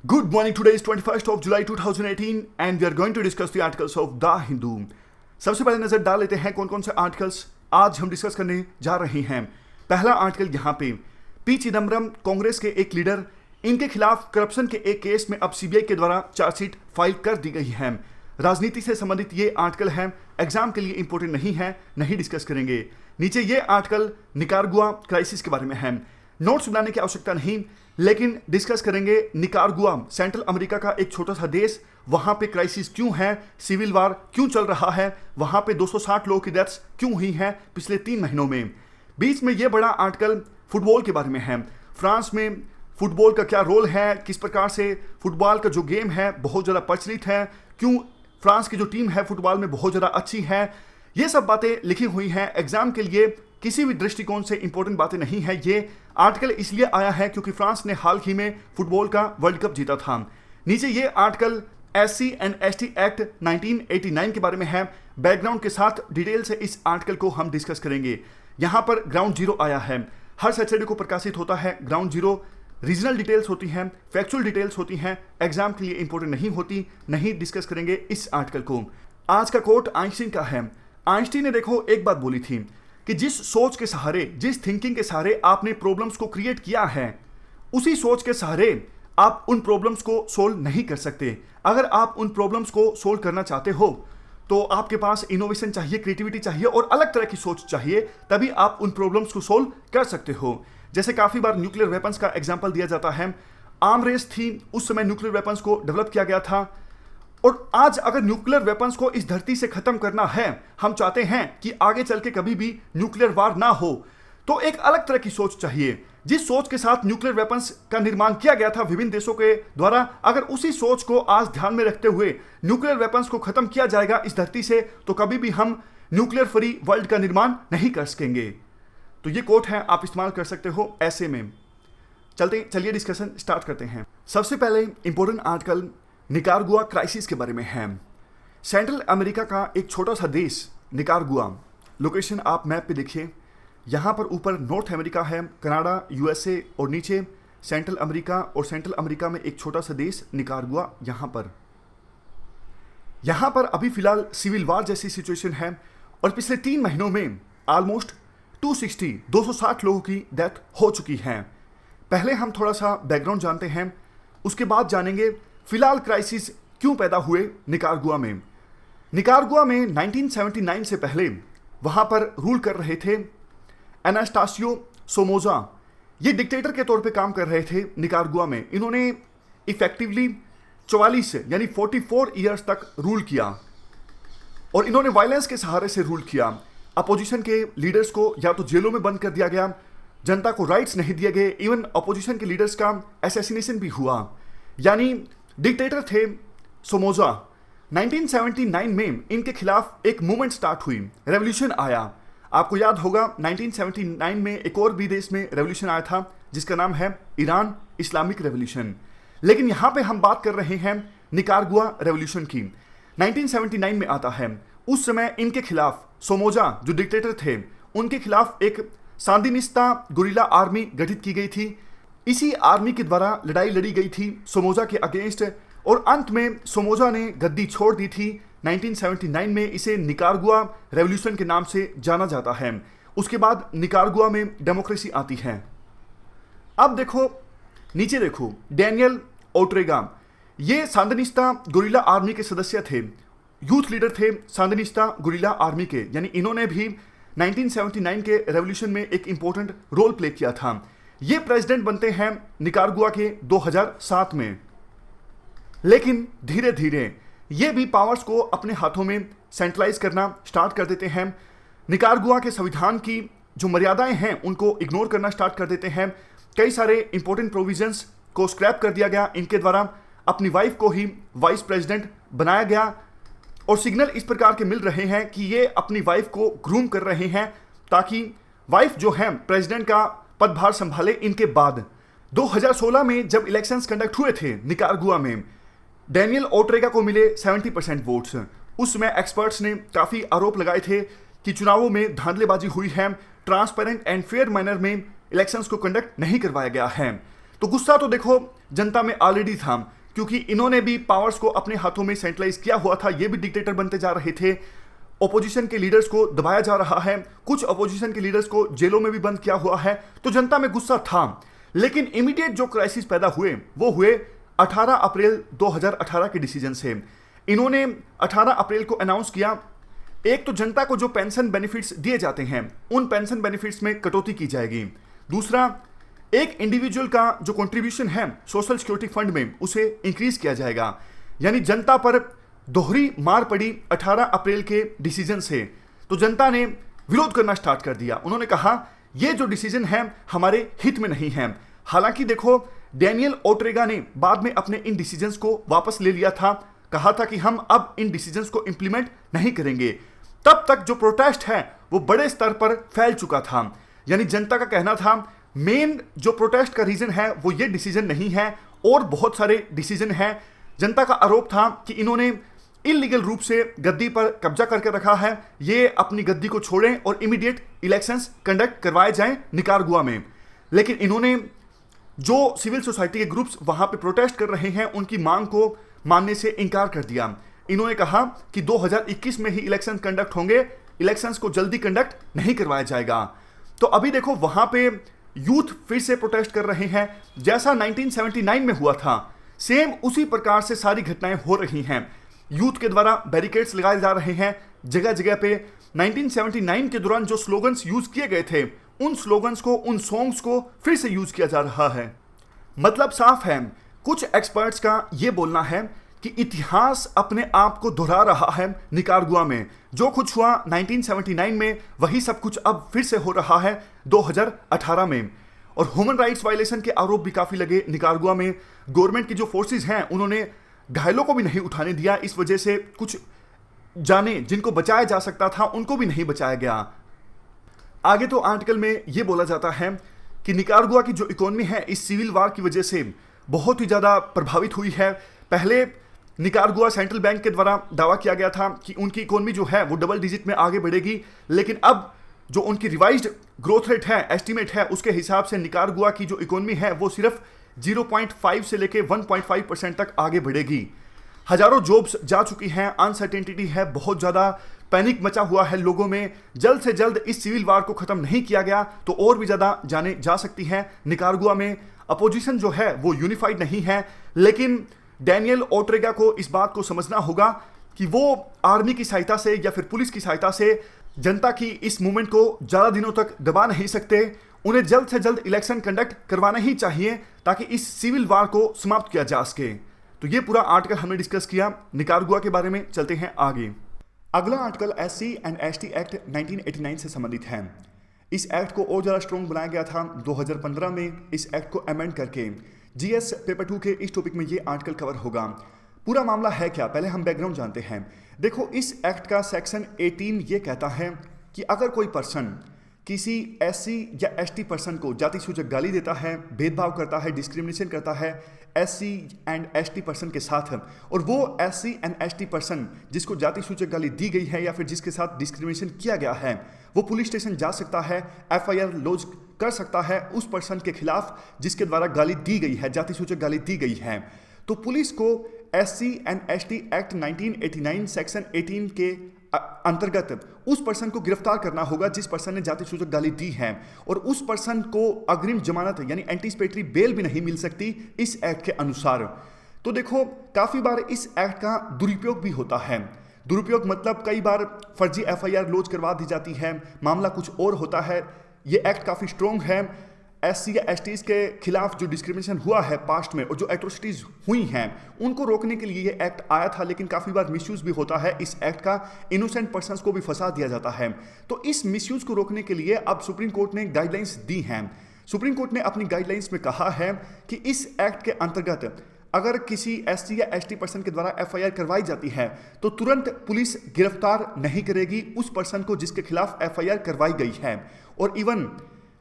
Good morning. Today is 21st of July 2018 and we are going to discuss the articles of The Hindu. सबसे पहले नजर डाल लेते हैं कौन कौन से आर्टिकल्स आज हम डिस्कस करने जा रहे हैं। पहला आर्टिकल यहाँ पे पी चिदम्बरम कांग्रेस के एक लीडर, इनके खिलाफ करप्शन के एक केस में अब सीबीआई के द्वारा चार्जशीट फाइल कर दी गई है। राजनीति से संबंधित ये आर्टिकल है, एग्जाम के लिए इंपॉर्टेंट नहीं है, नहीं डिस्कस करेंगे। नीचे ये आर्टिकल निकारागुआ क्राइसिस के बारे में है। नोट्स बनाने की आवश्यकता नहीं, लेकिन डिस्कस करेंगे निकारागुआ सेंट्रल अमेरिका का एक छोटा सा देश, वहां पे क्राइसिस क्यों है, सिविल वार क्यों चल रहा है, वहां पे 260 लोगों की डेथ्स क्यों हुई हैं पिछले 3 महीनों में। बीच में ये बड़ा आर्टिकल फुटबॉल के बारे में है। फ्रांस में फुटबॉल का क्या रोल है, किस प्रकार से फुटबॉल का जो गेम है बहुत ज़्यादा प्रचलित है, क्यों फ्रांस की जो टीम है फुटबॉल में बहुत ज़्यादा अच्छी है। ये सब बातें लिखी हुई हैं एग्जाम के लिए, किसी भी दृष्टिकोण से इंपॉर्टेंट बातें नहीं है। ये आर्टिकल इसलिए आया है क्योंकि फ्रांस ने हाल ही में फुटबॉल का वर्ल्ड कप जीता था। नीचे ये article SC and ST act 1989 के बारे में है। बैकग्राउंड के साथ डिटेल से इस आर्टिकल को हम डिस्कस करेंगे। यहाँ पर ग्राउंड जीरो आया है, हर सैटरडे को प्रकाशित होता है ग्राउंड जीरो। रीजनल डिटेल्स होती हैं, फैक्चुअल डिटेल्स होती हैं, एग्जाम के लिए इंपॉर्टेंट नहीं होती, नहीं डिस्कस करेंगे इस आर्टिकल को। आज का कोट आइंस्टीन का है। आइंस्टीन ने देखो एक बात बोली थी कि जिस सोच के सहारे, जिस थिंकिंग के सहारे आपने प्रॉब्लम्स को क्रिएट किया है, उसी सोच के सहारे आप उन प्रॉब्लम्स को सोल्व नहीं कर सकते। अगर आप उन प्रॉब्लम्स को सोल्व करना चाहते हो तो आपके पास इनोवेशन चाहिए, क्रिएटिविटी चाहिए और अलग तरह की सोच चाहिए, तभी आप उन प्रॉब्लम्स को सोल्व कर सकते हो। जैसे काफ़ी बार न्यूक्लियर वेपन्स का एग्जाम्पल दिया जाता है। आर्म रेस थी, उस समय न्यूक्लियर वेपन्स को डेवलप किया गया था। और आज अगर न्यूक्लियर वेपन्स को इस धरती से खत्म करना है, हम चाहते हैं कि आगे चल के कभी भी न्यूक्लियर वार ना हो, तो एक अलग तरह की सोच चाहिए। जिस सोच के साथ न्यूक्लियर वेपन्स का निर्माण किया गया था विभिन्न देशों के द्वारा, अगर उसी सोच को आज ध्यान में रखते हुए न्यूक्लियर वेपन्स को खत्म किया जाएगा इस धरती से, तो कभी भी हम न्यूक्लियर फ्री वर्ल्ड का निर्माण नहीं कर सकेंगे। तो ये कोट है, आप इस्तेमाल कर सकते हो ऐसे में। चलिए डिस्कशन स्टार्ट करते हैं। सबसे पहले इंपॉर्टेंट आर्टिकल निकारागुआ क्राइसिस के बारे में है। सेंट्रल अमेरिका का एक छोटा सा देश निकारागुआ, लोकेशन आप मैप पे देखिए। यहाँ पर ऊपर नॉर्थ अमेरिका है, कनाडा, USA, और नीचे सेंट्रल अमेरिका, और सेंट्रल अमेरिका में एक छोटा सा देश निकारागुआ। यहाँ पर अभी फिलहाल सिविल वार जैसी सिचुएशन है और पिछले 3 महीनों में ऑलमोस्ट 260 लोगों की डेथ हो चुकी है। पहले हम थोड़ा सा बैकग्राउंड जानते हैं, उसके बाद जानेंगे फिलहाल क्राइसिस क्यों पैदा हुए निकारागुआ में। निकारागुआ में 1979 से पहले वहाँ पर रूल कर रहे थे एनास्टासियो सोमोजा। ये डिक्टेटर के तौर पे काम कर रहे थे निकारागुआ में। इन्होंने इफेक्टिवली 44 यानी 44 ईयर्स तक रूल किया और इन्होंने वायलेंस के सहारे से रूल किया। अपोजिशन के लीडर्स को या तो जेलों में बंद कर दिया गया, जनता को राइट्स नहीं दिए गए, इवन अपोजिशन के लीडर्स का असैसिनेशन भी हुआ। यानी डिक्टेटर थे सोमोजा। 1979 में इनके खिलाफ एक मूवमेंट स्टार्ट हुई, रेवोल्यूशन आया। आपको याद होगा 1979 में एक और भी देश में रेवोल्यूशन आया था जिसका नाम है ईरान इस्लामिक रेवोल्यूशन। लेकिन यहाँ पे हम बात कर रहे हैं निकारागुआ रेवोल्यूशन की। 1979 में आता है। उस समय इनके खिलाफ सोमोजा जो डिक्टेटर थे, उनके खिलाफ एक सांदिनिस्ता गुरिल्ला आर्मी गठित की गई थी। इसी आर्मी के द्वारा लड़ाई लड़ी गई थी सोमोजा के अगेंस्ट, और अंत में सोमोजा ने गद्दी छोड़ दी थी 1979 में। इसे निकारागुआ रेवोल्यूशन के नाम से जाना जाता है। उसके बाद निकारागुआ में डेमोक्रेसी आती है। अब देखो नीचे देखो, डैनियल ओर्टेगा, ये सांदिनिस्ता गुरिल्ला आर्मी के सदस्य थे, यूथ लीडर थे सांदिनिस्ता गुरिल्ला आर्मी के। यानी इन्होंने भी 1979 के रेवोल्यूशन में एक इंपॉर्टेंट रोल प्ले किया था। ये प्रेसिडेंट बनते हैं निकारागुआ के 2007 में। लेकिन धीरे धीरे ये भी पावर्स को अपने हाथों में सेंट्रलाइज करना स्टार्ट कर देते हैं। निकारागुआ के संविधान की जो मर्यादाएं हैं उनको इग्नोर करना स्टार्ट कर देते हैं। कई सारे इंपॉर्टेंट प्रोविजंस को स्क्रैप कर दिया गया। इनके द्वारा अपनी वाइफ को ही वाइस प्रेसिडेंट बनाया गया और सिग्नल इस प्रकार के मिल रहे हैं कि ये अपनी वाइफ को ग्रूम कर रहे हैं ताकि वाइफ जो है प्रेसिडेंट का पदभार संभाले इनके बाद। 2016 में जब इलेक्शंस कंडक्ट हुए थे निकारागुआ में, डैनियल ओर्टेगा को मिले 70% वोट्स। उस समय एक्सपर्ट्स ने काफ़ी आरोप लगाए थे कि चुनावों में धांधलेबाजी हुई है, ट्रांसपेरेंट एंड फेयर मैनर में इलेक्शंस को कंडक्ट नहीं करवाया गया है। तो गुस्सा तो देखो जनता में ऑलरेडी था, क्योंकि इन्होंने भी पावर्स को अपने हाथों में सेंट्रलाइज किया हुआ था, ये भी डिक्टेटर बनते जा रहे थे, ओपोजिशन के लीडर्स को दबाया जा रहा है, कुछ ओपोजिशन के लीडर्स को जेलों में भी बंद किया हुआ है, तो जनता में गुस्सा था। लेकिन इमीडिएट जो क्राइसिस पैदा हुए वो हुए 18 अप्रैल 2018 के डिसीजन से। इन्होंने 18 अप्रैल को अनाउंस किया, एक तो जनता को जो पेंशन बेनिफिट्स दिए जाते हैं उन पेंशन बेनिफिट्स में कटौती की जाएगी, दूसरा एक इंडिविजुअल का जो कंट्रीब्यूशन है सोशल सिक्योरिटी फंड में उसे इंक्रीज किया जाएगा। यानी जनता पर दोहरी मार पड़ी 18 अप्रैल के डिसीजन से, तो जनता ने विरोध करना स्टार्ट कर दिया। उन्होंने कहा ये जो डिसीजन है हमारे हित में नहीं है। हालांकि देखो डैनियल ओर्टेगा ने बाद में अपने इन डिसीजंस को वापस ले लिया था, कहा था कि हम अब इन डिसीजंस को इंप्लीमेंट नहीं करेंगे। तब तक जो प्रोटेस्ट है वो बड़े स्तर पर फैल चुका था। यानी जनता का कहना था मेन जो प्रोटेस्ट का रीजन है वो ये डिसीजन नहीं है और बहुत सारे डिसीजन हैं। जनता का आरोप था कि इन्होंने इलीगल रूप से गद्दी पर कब्जा करके रखा है, ये अपनी गद्दी को छोड़ें और इमीडिएट इलेक्शंस कंडक्ट करवाए जाएं निकारागुआ में। लेकिन इन्होंने जो सिविल सोसाइटी के ग्रुप्स वहां पे प्रोटेस्ट कर रहे हैं उनकी मांग को मानने से इनकार कर दिया। इन्होंने कहा कि 2021 में ही इलेक्शन कंडक्ट होंगे, इलेक्शंस को जल्दी कंडक्ट नहीं करवाया जाएगा। तो अभी देखो वहां पे यूथ फिर से प्रोटेस्ट कर रहे हैं, जैसा 1979 में हुआ था सेम उसी प्रकार से सारी घटनाएं हो रही हैं। यूथ के द्वारा बैरिकेड्स लगाए जा रहे हैं जगह जगह पे। 1979 के दौरान जो स्लोगन्स यूज किए गए थे उन स्लोगन्स को, उन सॉन्ग्स को फिर से यूज किया जा रहा है। मतलब साफ है, कुछ एक्सपर्ट्स का यह बोलना है कि इतिहास अपने आप को दोहरा रहा है निकारागुआ में। जो कुछ हुआ 1979 में वही सब कुछ अब फिर से हो रहा है 2018 में। और ह्यूमन राइट्स वायलेशन के आरोप भी काफी लगे निकारागुआ में। गवर्नमेंट की जो फोर्सेस हैं उन्होंने घायलों को भी नहीं उठाने दिया, इस वजह से कुछ जाने जिनको बचाया जा सकता था उनको भी नहीं बचाया गया। आगे तो आर्टिकल में यह बोला जाता है कि निकारागुआ की जो इकोनॉमी है इस सिविल वार की वजह से बहुत ही ज्यादा प्रभावित हुई है। पहले निकारागुआ सेंट्रल बैंक के द्वारा दावा किया गया था कि उनकी इकोनॉमी जो है वो डबल डिजिट में आगे बढ़ेगी, लेकिन अब जो उनकी रिवाइज्ड ग्रोथ रेट है, एस्टीमेट है, उसके हिसाब से निकारागुआ की जो इकोनॉमी है वो सिर्फ 0.5 से लेके 1.5% तक आगे बढ़ेगी। हजारों जॉब्स जा चुकी हैं, अनसर्टेनिटी है, बहुत ज़्यादा पैनिक मचा हुआ है लोगों में। जल्द से जल्द इस सिविल वार को ख़त्म नहीं किया गया तो और भी ज़्यादा जाने जा सकती हैं। निकारागुआ में अपोजिशन जो है वो यूनिफाइड नहीं है, लेकिन डैनियल ओर्टेगा को इस बात को समझना होगा कि वो आर्मी की सहायता से या फिर पुलिस की सहायता से जनता की इस मूवमेंट को ज़्यादा दिनों तक दबा नहीं सकते। उन्हें जल्द से जल्द इलेक्शन कंडक्ट करवाना ही चाहिए ताकि इस सिविल वार को समाप्त किया जा सके। तो ये पूरा आर्टिकल हमने डिस्कस किया निकारागुआ के बारे में। चलते हैं आगे। अगला article SC and ST act 1989 से संबंधित है। इस एक्ट को और ज़्यादा स्ट्रॉन्ग बनाया गया था 2015 में। इस एक्ट को अमेंड करके GS पेपर 2 के इस टॉपिक में ये आर्टिकल कवर होगा। पूरा मामला है क्या, पहले हम बैकग्राउंड जानते हैं। देखो इस एक्ट का सेक्शन 18 ये कहता है कि अगर कोई पर्सन किसी SC या ST पर्सन को जाति सूचक गाली देता है, भेदभाव करता है, डिस्क्रिमिनेशन करता है SC एंड ST पर्सन के साथ, और वो SC एंड ST पर्सन जिसको जाति सूचक गाली दी गई है या फिर जिसके साथ डिस्क्रिमिनेशन किया गया है, वो पुलिस स्टेशन जा सकता है, FIR लॉन्च कर सकता है उस पर्सन के खिलाफ जिसके द्वारा गाली दी गई है, जाति सूचक गाली दी गई है। तो पुलिस को SC and ST act 1989 section 18 के अंतर्गत उस पर्सन को गिरफ्तार करना होगा जिस पर्सन ने जाति सूचक गाली दी है, और उस पर्सन को अग्रिम जमानत यानी एंटीसिपेटरी बेल भी नहीं मिल सकती इस एक्ट के अनुसार। तो देखो काफी बार इस एक्ट का दुरुपयोग भी होता है। दुरुपयोग मतलब कई बार फर्जी FIR लॉन्च करवा दी जाती है, मामला कुछ और होता है। ये एक्ट काफी स्ट्रॉन्ग है। SC या STs के खिलाफ जो डिस्क्रिमिनेशन हुआ है पास्ट में और जो एट्रोसिटीज हुई हैं उनको रोकने के लिए ये एक्ट आया था, लेकिन काफ़ी बार मिसयूज भी होता है इस एक्ट का। इनोसेंट पर्सन्स को भी फंसा दिया जाता है। तो इस मिसयूज को रोकने के लिए अब सुप्रीम कोर्ट ने गाइडलाइंस दी हैं। सुप्रीम कोर्ट ने अपनी गाइडलाइंस में कहा है कि इस एक्ट के अंतर्गत अगर किसी SC या ST पर्सन के द्वारा FIR करवाई जाती है तो तुरंत पुलिस गिरफ्तार नहीं करेगी उस पर्सन को जिसके खिलाफ FIR करवाई गई है। और इवन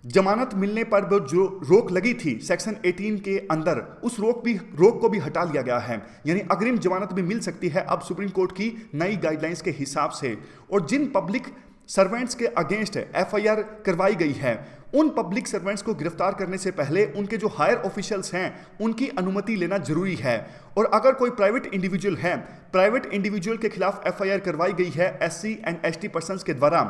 जमानत मिलने पर जो रोक लगी थी सेक्शन 18 के अंदर, उस रोक को भी हटा लिया गया है, यानी अग्रिम जमानत भी मिल सकती है अब सुप्रीम कोर्ट की नई गाइडलाइंस के हिसाब से। और जिन पब्लिक सर्वेंट्स के अगेंस्ट एफआईआर करवाई गई है, उन पब्लिक सर्वेंट्स को गिरफ्तार करने से पहले उनके जो हायर ऑफिशियल्स हैं उनकी अनुमति लेना जरूरी है। और अगर कोई प्राइवेट इंडिविजुअल है, प्राइवेट इंडिविजुअल के खिलाफ एफआईआर करवाई गई है एससी एंड एसटी पर्सन्स के द्वारा,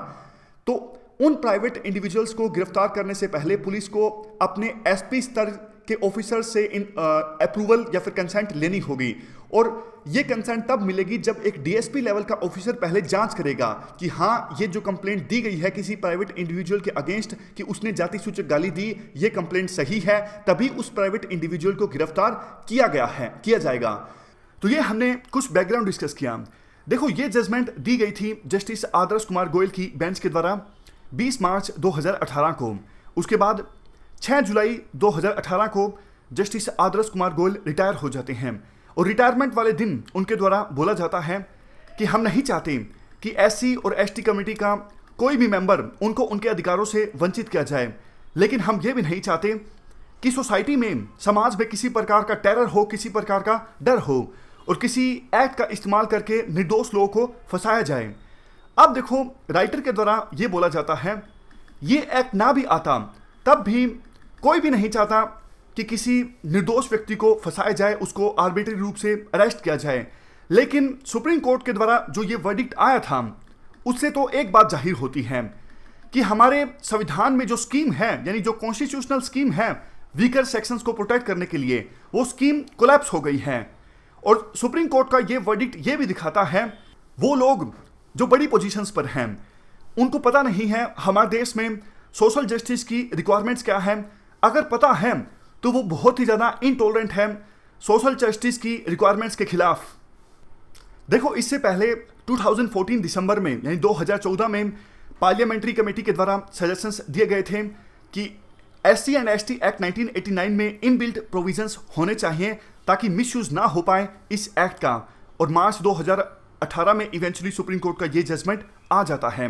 तो उन प्राइवेट इंडिविजुअल्स को गिरफ्तार करने से पहले पुलिस को अपने एसपी स्तर के ऑफिसर से अप्रूवल या फिर कंसेंट लेनी होगी। और ये कंसेंट तब मिलेगी जब एक डीएसपी लेवल का ऑफिसर पहले जांच करेगा कि हाँ, ये जो कंप्लेंट दी गई है किसी प्राइवेट इंडिविजुअल के अगेंस्ट कि उसने जाति सूचक गाली दी, ये कंप्लेंट सही है, तभी उस प्राइवेट इंडिविजुअल को गिरफ्तार किया जाएगा। तो ये हमने कुछ बैकग्राउंड डिस्कस किया। देखो, ये जजमेंट दी गई थी जस्टिस आदर्श कुमार गोयल की बेंच के द्वारा 20 मार्च 2018 को। उसके बाद 6 जुलाई 2018 को जस्टिस आदर्श कुमार गोयल रिटायर हो जाते हैं और रिटायरमेंट वाले दिन उनके द्वारा बोला जाता है कि हम नहीं चाहते कि एससी और एसटी कमेटी का कोई भी मेंबर उनको उनके अधिकारों से वंचित किया जाए, लेकिन हम ये भी नहीं चाहते कि सोसाइटी में, समाज में किसी प्रकार का टेरर हो, किसी प्रकार का डर हो और किसी एक्ट का इस्तेमाल करके निर्दोष लोगों को फंसाया जाए। अब देखो, राइटर के द्वारा ये बोला जाता है ये एक्ट ना भी आता तब भी कोई भी नहीं चाहता कि किसी निर्दोष व्यक्ति को फंसाया जाए, उसको आर्बिट्री रूप से अरेस्ट किया जाए। लेकिन सुप्रीम कोर्ट के द्वारा जो ये वर्डिक्ट आया था उससे तो एक बात जाहिर होती है कि हमारे संविधान में जो स्कीम है, यानी जो कॉन्स्टिट्यूशनल स्कीम है वीकर सेक्शंस को प्रोटेक्ट करने के लिए, वो स्कीम कोलैप्स हो गई है। और सुप्रीम कोर्ट का ये वर्डिक्ट ये भी दिखाता है वो लोग जो बड़ी पोजीशंस पर हैं उनको पता नहीं है हमारे देश में सोशल जस्टिस की रिक्वायरमेंट्स क्या है। अगर पता है तो वो बहुत ही ज़्यादा इनटॉलरेंट है सोशल जस्टिस की रिक्वायरमेंट्स के खिलाफ। देखो, इससे पहले 2014 दिसंबर में, यानी 2014 में पार्लियामेंट्री कमेटी के द्वारा सजेशंस दिए गए थे कि एससी एंड एसटी एक्ट 1989 में इनबिल्ट प्रोविजंस होने चाहिए ताकि मिसयूज ना हो पाए इस एक्ट का। और मार्च 2018 में इवेंचुअली सुप्रीम कोर्ट का ये जजमेंट आ जाता है।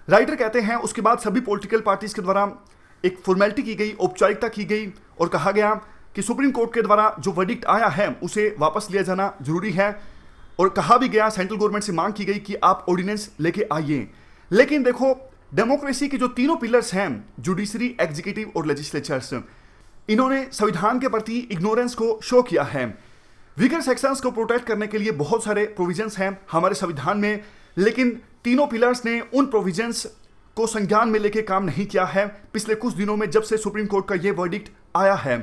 राइटर कहते हैं उसके बाद सभी पॉलिटिकल पार्टीज के द्वारा एक फॉर्मेलिटी की गई, औपचारिकता की गई और कहा गया कि सुप्रीम कोर्ट के द्वारा जो वर्डिक्ट आया है उसे वापस लिया जाना जरूरी है। और कहा भी गया, सेंट्रल गवर्नमेंट से मांग की गई कि आप ऑर्डिनेंस लेके आइए। लेकिन देखो, डेमोक्रेसी के जो तीनों पिलर्स हैं, जुडिशरी, एग्जीक्यूटिव और लेजिस्लेचर्स, इन्होंने संविधान के प्रति इग्नोरेंस को शो किया है। वीकर सेक्शंस को प्रोटेक्ट करने के लिए बहुत सारे प्रोविजंस हैं हमारे संविधान में, लेकिन तीनों पिलर्स ने उन प्रोविजंस को संज्ञान में लेके काम नहीं किया है पिछले कुछ दिनों में, जब से सुप्रीम कोर्ट का ये वर्डिक्ट आया है।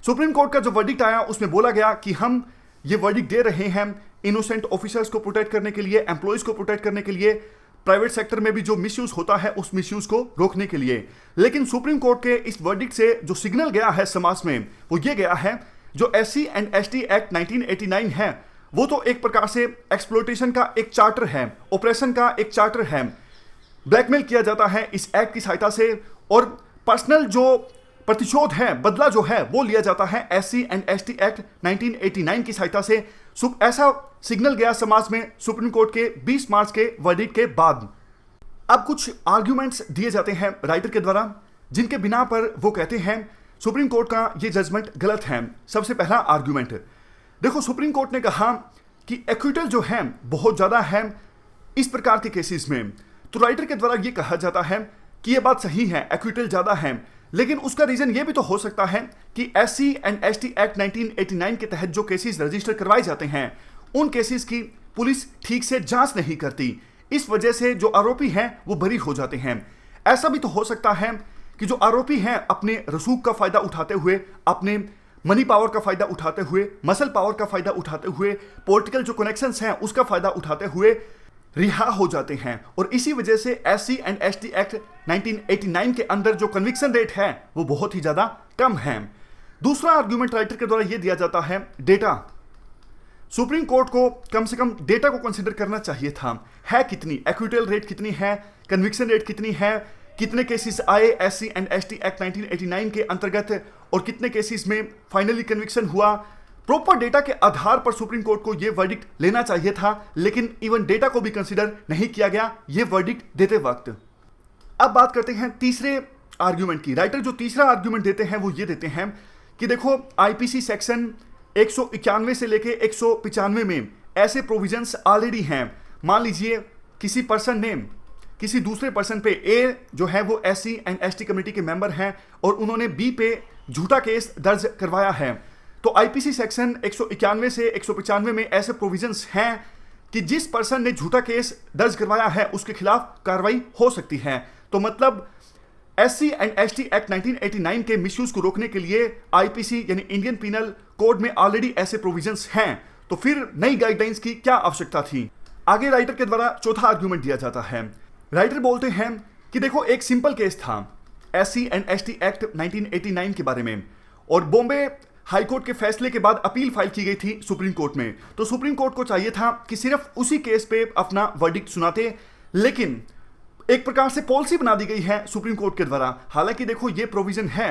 सुप्रीम कोर्ट का जो वर्डिक्ट आया उसमें बोला गया कि हम ये वर्डिक्ट दे रहे हैं इनोसेंट ऑफिसर्स को प्रोटेक्ट करने के लिए, एम्प्लॉयज को प्रोटेक्ट करने के लिए, प्राइवेट सेक्टर में भी जो मिसयूज होता है उस मिसयूज को रोकने के लिए। लेकिन सुप्रीम कोर्ट के इस वर्डिक्ट से जो सिग्नल गया है समाज में वो ये गया है, जो एससी एंड एसटी एक्ट 1989 है वो तो एक प्रकार से एक्सप्लॉयटेशन का एक चार्टर है, ऑपरेशन का एक चार्टर है। ब्लैकमेल किया जाता है इस एक्ट की सहायता से और पर्सनल जो प्रतिशोध है, बदला जो है वो लिया जाता है एससी एंड एसटी एक्ट 1989 की सहायता से। ऐसा सिग्नल गया समाज में सुप्रीम कोर्ट के 20 मार्च के वर्डिक्ट के बाद। अब कुछ आर्ग्यूमेंट्स दिए जाते हैं राइटर के द्वारा जिनके बिना पर वो कहते हैं सुप्रीम कोर्ट का ये जजमेंट गलत है। सबसे पहला आर्ग्यूमेंट, देखो, सुप्रीम कोर्ट ने कहा कि एक्विटल जो है बहुत ज्यादा है इस प्रकार के केसेस में। तो राइटर के द्वारा ये कहा जाता है कि ये बात सही है, एक्विटल ज्यादा है, लेकिन उसका रीजन ये भी तो हो सकता है कि एससी एंड एसटी एक्ट 1989 के तहत जो केसेस रजिस्टर करवाए जाते हैं उन केसेस की पुलिस ठीक से जांच नहीं करती, इस वजह से जो आरोपी हैं वो बरी हो जाते हैं। ऐसा भी तो हो सकता है कि जो आरोपी हैं अपने रसूख का फायदा उठाते हुए, अपने मनी पावर का फायदा उठाते हुए, मसल पावर का फायदा उठाते हुए, पॉलिटिकल जो कनेक्शंस हैं उसका फायदा उठाते हुए रिहा हो जाते हैं। और इसी वजह से एससी एंड एसटी एक्ट 1989 के अंदर जो कन्विक्शन रेट है वो बहुत ही ज्यादा कम है। दूसरा आर्गुमेंट राइटर के द्वारा यह दिया जाता है डेटा। सुप्रीम कोर्ट को कम से कम डेटा को कंसीडर करना चाहिए था, है कितनी, एक्विटल रेट कितनी है, कन्विक्शन रेट कितनी है, कितने केसेस आए एससी एंड एसटी एक्ट 1989 के अंतर्गत और कितने केसेस में फाइनली कन्विक्शन हुआ। प्रॉपर डेटा के आधार पर सुप्रीम कोर्ट को यह वर्डिक्ट लेना चाहिए था, लेकिन इवन डेटा को भी कंसीडर नहीं किया गया ये वर्डिक्ट देते वक्त। अब बात करते हैं तीसरे आर्ग्यूमेंट की। राइटर जो तीसरा आर्ग्यूमेंट देते हैं वो ये देते हैं कि देखो, आईपीसी सेक्शन 191 से लेके 195 में ऐसे प्रोविजंस ऑलरेडी हैं। मान लीजिए किसी पर्सन ने किसी दूसरे पर्सन पे, ए जो है वो SC एंड ST कम्युनिटी के मेंबर हैं और उन्होंने बी पे झूठा केस दर्ज करवाया है, तो IPC सेक्शन 191 से 195 में ऐसे प्रोविजंस हैं कि जिस पर्सन ने झूठा केस दर्ज करवाया है उसके खिलाफ कार्रवाई हो सकती है। तो मतलब SC एंड ST एक्ट 1989 के मिसयूज को रोकने के लिए IPC यानी इंडियन पिनल कोड में ऑलरेडी ऐसे प्रोविजंस हैं, तो फिर नई गाइडलाइंस की क्या आवश्यकता थी। आगे राइटर के द्वारा चौथा आर्ग्यूमेंट दिया जाता है। राइटर बोलते हैं कि देखो एक सिंपल केस था SC एंड ST एक्ट 1989 के बारे में, और बॉम्बे हाईकोर्ट के फैसले के बाद अपील फाइल की गई थी सुप्रीम कोर्ट में। तो सुप्रीम कोर्ट को चाहिए था कि सिर्फ उसी केस पे अपना वर्डिक्ट सुनाते, लेकिन एक प्रकार से पॉलिसी बना दी गई है सुप्रीम कोर्ट के द्वारा। हालांकि देखो ये प्रोविजन है,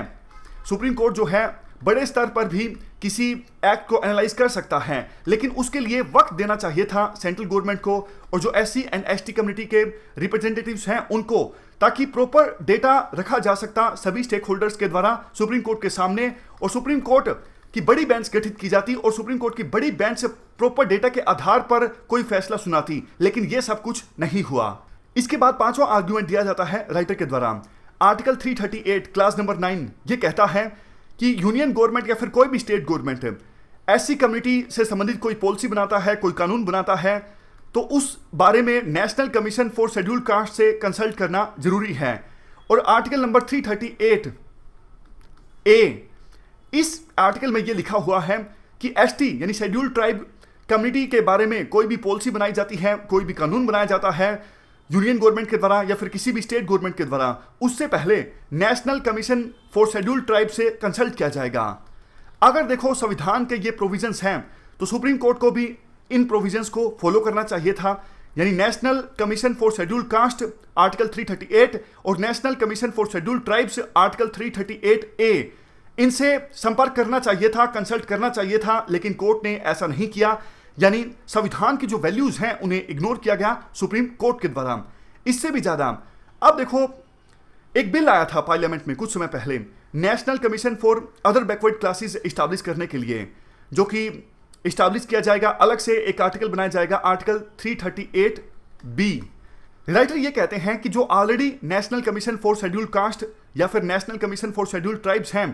सुप्रीम कोर्ट जो है बड़े स्तर पर भी किसी एक्ट को एनालाइज कर सकता है, लेकिन उसके लिए वक्त देना चाहिए था सेंट्रल गवर्नमेंट को और जो SC एंड ST कम्युनिटी के रिप्रेजेंटेटिव्स हैं उनको, ताकि प्रॉपर डेटा रखा जा सकता सभी स्टेक होल्डर्स के द्वारा सुप्रीम कोर्ट के सामने, और सुप्रीम कोर्ट की बड़ी बेंच गठित की जाती और सुप्रीम कोर्ट की बड़ी बेंच से प्रॉपर डेटा के आधार पर कोई फैसला सुनाती। लेकिन यह सब कुछ नहीं हुआ। इसके बाद पांचवा आर्ग्यूमेंट दिया जाता है राइटर के द्वारा। आर्टिकल 338 क्लास नंबर 9 ये कहता है कि यूनियन गवर्नमेंट या फिर कोई भी स्टेट गवर्नमेंट SC कम्युनिटी से संबंधित कोई पॉलिसी बनाता है, कोई कानून बनाता है, तो उस बारे में national commission for scheduled caste से कंसल्ट करना जरूरी है। और आर्टिकल नंबर 338 ए, इस आर्टिकल में यह लिखा हुआ है कि ST यानी शेड्यूल्ड ट्राइब कम्युनिटी के बारे में कोई भी पॉलिसी बनाई जाती है, कोई भी कानून बनाया जाता है यूनियन गवर्नमेंट के द्वारा या फिर किसी भी स्टेट गवर्नमेंट के द्वारा, उससे पहले national commission for scheduled tribe से कंसल्ट किया जाएगा। अगर देखो संविधान के ये प्रोविजंस हैं तो सुप्रीम कोर्ट को भी इन प्रोविजंस को फॉलो करना चाहिए था। यानी national commission for scheduled caste article 338 और national commission for scheduled tribes article 338 ए, इनसे संपर्क करना चाहिए था, कंसल्ट करना चाहिए था, लेकिन कोर्ट ने ऐसा नहीं किया। यानी संविधान की जो वैल्यूज हैं उन्हें इग्नोर किया गया सुप्रीम कोर्ट के द्वारा। इससे भी ज्यादा अब देखो एक बिल आया था पार्लियामेंट में कुछ समय पहले national commission for other backward classes establish करने के लिए, जो कि इस्टेब्लिश किया जाएगा, अलग से एक आर्टिकल बनाया जाएगा आर्टिकल 338 बी। राइटर ये कहते हैं कि जो already national commission for scheduled caste या फिर national commission for scheduled tribes हैं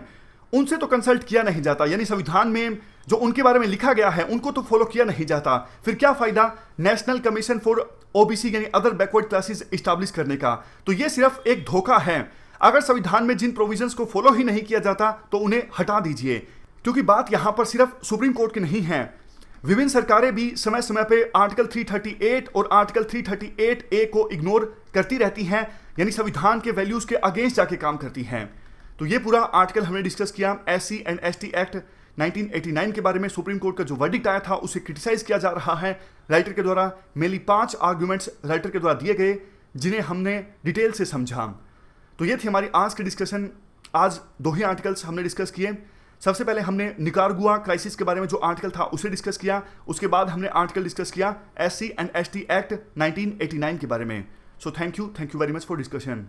उनसे तो कंसल्ट किया नहीं जाता, यानी संविधान में जो उनके बारे में लिखा गया है उनको तो फॉलो किया नहीं जाता, फिर क्या फायदा नेशनल कमीशन फॉर OBC यानी अदर बैकवर्ड क्लासेस इस्टेब्लिश करने का। तो ये सिर्फ एक धोखा है। अगर संविधान में जिन प्रोविजंस को फॉलो ही नहीं किया जाता तो उन्हें हटा दीजिए, क्योंकि बात यहां पर सिर्फ सुप्रीम कोर्ट की नहीं है। विभिन्न सरकारें भी समय समय पे आर्टिकल 338 और आर्टिकल 338 ए को इग्नोर करती रहती हैं, यानी संविधान के वैल्यूज के अगेंस्ट जाके काम करती हैं। तो ये पूरा आर्टिकल हमने डिस्कस किया। SC एंड ST एक्ट 1989 के बारे में सुप्रीम कोर्ट का जो वर्डिक्ट आया था उसे क्रिटिसाइज किया जा रहा है राइटर के द्वारा। मेनली 5 आर्ग्यूमेंट्स राइटर के द्वारा दिए गए जिन्हें हमने डिटेल से समझा। तो ये थी हमारी आज की डिस्कशन। आज 2 ही आर्टिकल्स हमने डिस्कस किए। सबसे पहले हमने निकारागुआ क्राइसिस के बारे में जो आर्टिकल था उसे डिस्कस किया, उसके बाद हमने आर्टिकल डिस्कस किया SC एंड ST एक्ट 1989 के बारे में। So thank you very much for discussion.